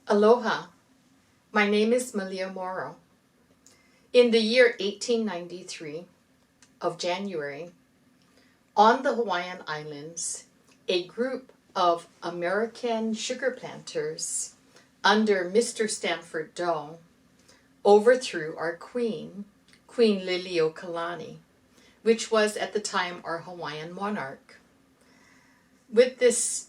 Aloha, my name is Malia Morrow. In the year 1893 of January, on the Hawaiian Islands, a group of American sugar planters under Mr. Stanford Doe overthrew our Queen Liliuokalani, which was at the time our Hawaiian monarch. With this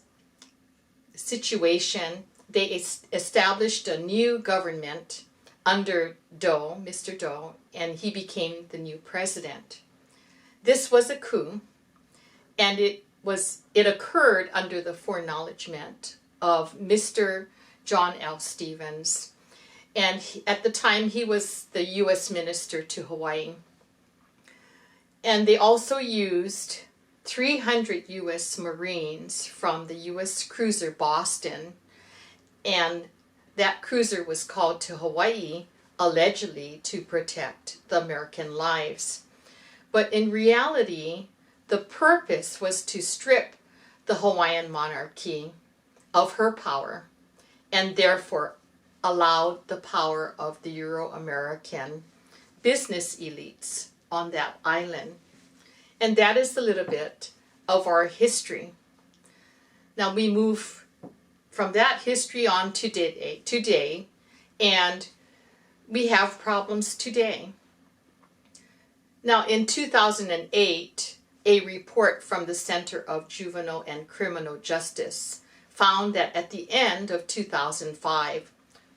situation, they established a new government under Doe, Mr. Doe, and he became the new president. This was a coup, and it occurred under the foreknowledgement of Mr. John L. Stevens, and at the time he was the U.S. minister to Hawaii. And they also used 300 U.S. Marines from the U.S. cruiser Boston, and that cruiser was called to Hawaii allegedly to protect the American lives. But in reality, the purpose was to strip the Hawaiian monarchy of her power and therefore allow the power of the Euro-American business elites on that island. And that is a little bit of our history. Now we move from that history on to today, and we have problems today. Now in 2008, a report from the Center of Juvenile and Criminal Justice found that at the end of 2005,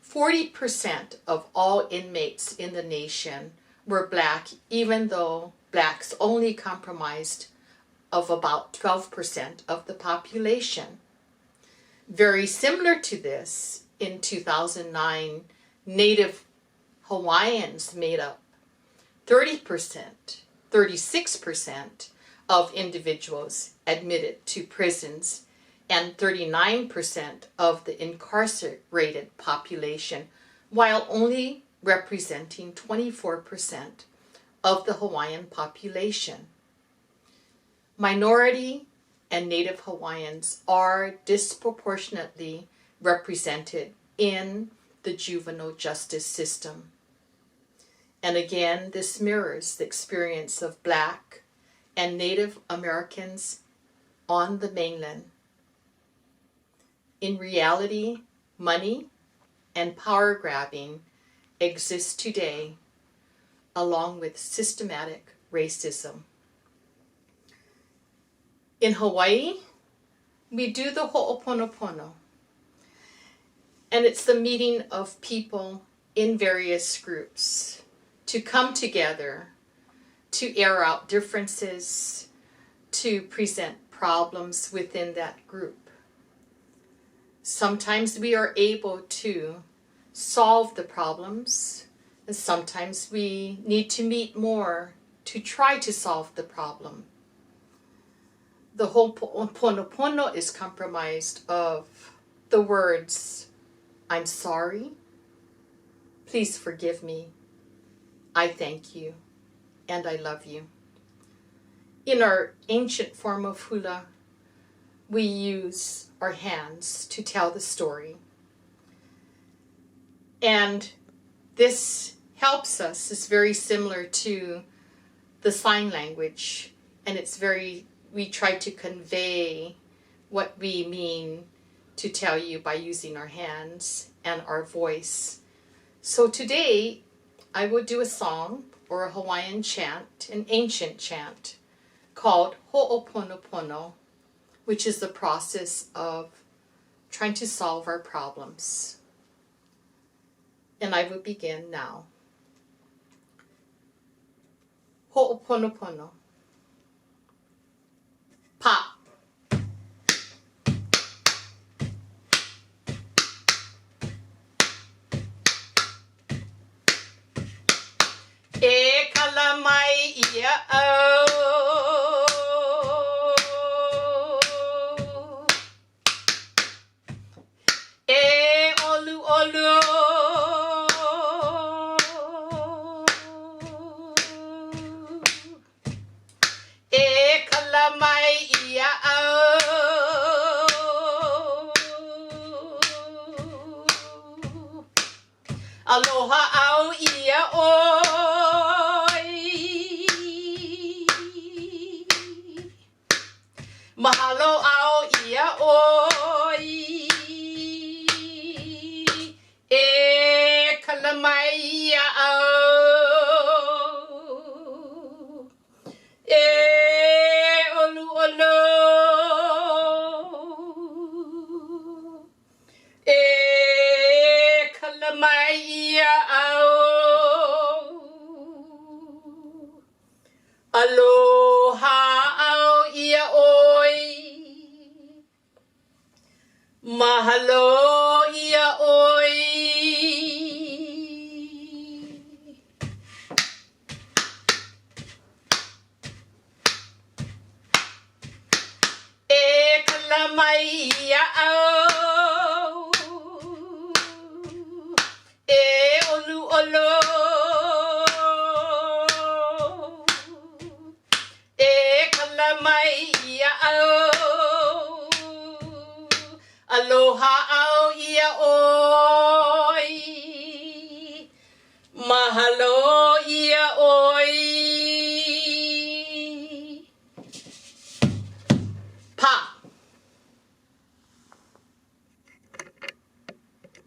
40% of all inmates in the nation were Black, even though Blacks only comprised of about 12% of the population. Very similar to this, in 2009, Native Hawaiians made up 36% of individuals admitted to prisons and 39% of the incarcerated population, while only representing 24% of the Hawaiian population. Minority and Native Hawaiians are disproportionately represented in the juvenile justice system. And again, this mirrors the experience of Black and Native Americans on the mainland. In reality, money and power grabbing exist today, along with systematic racism. In Hawaii, we do the ho'oponopono, and it's the meeting of people in various groups to come together, to air out differences, to present problems within that group. Sometimes we are able to solve the problems, and sometimes we need to meet more to try to solve the problem. The ho'oponopono is comprised of the words, I'm sorry, please forgive me, I thank you, and I love you. In our ancient form of hula, we use our hands to tell the story. And this helps us. It's very similar to the sign language, and we try to convey what we mean to tell you by using our hands and our voice. So today, I will do a song or a Hawaiian chant, an ancient chant, called ho'oponopono, which is the process of trying to solve our problems. And I will begin now. Ho'oponopono. Pa. E kalamai ia au. E olu olu. E kalamai ia au. Aloha au ia oi. Mahalo au ia oi. E kalamai ia au. E olu olu. E kalamai ia au. Aloha au ia oi. Mahalo ia oi. E kalamai ia au. E olu olu. E kalamai ia au. Aloha au ia oi. Mahalo